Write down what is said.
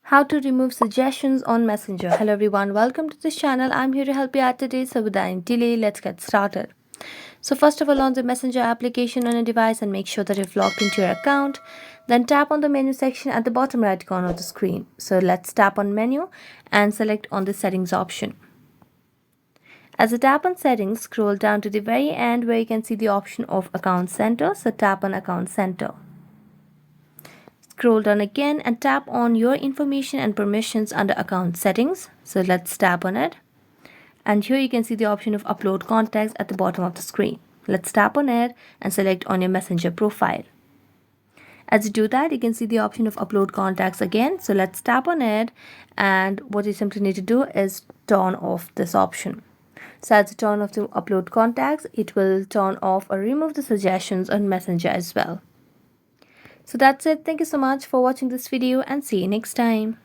How to remove suggestions on Messenger. Hello everyone, welcome to this channel. I'm here to help you out today. So without any delay, let's get started. So first of all, launch the Messenger application on a device and make sure that you've logged into your account. Then tap on the menu section at the bottom right corner of the screen. So let's tap on menu and select on the settings option. As you tap on settings, scroll down to the very end where you can see the option of account center. So tap on account center. Scroll down again and tap on your information and permissions under account settings. So let's tap on it. And here you can see the option of upload contacts at the bottom of the screen. Let's tap on it and select on your Messenger profile. As you do that, you can see the option of upload contacts again. So let's tap on it, and what you simply need to do is turn off this option. So as you turn off the upload contacts, it will turn off or remove the suggestions on Messenger as well. So that's it. Thank you so much for watching this video and see you next time.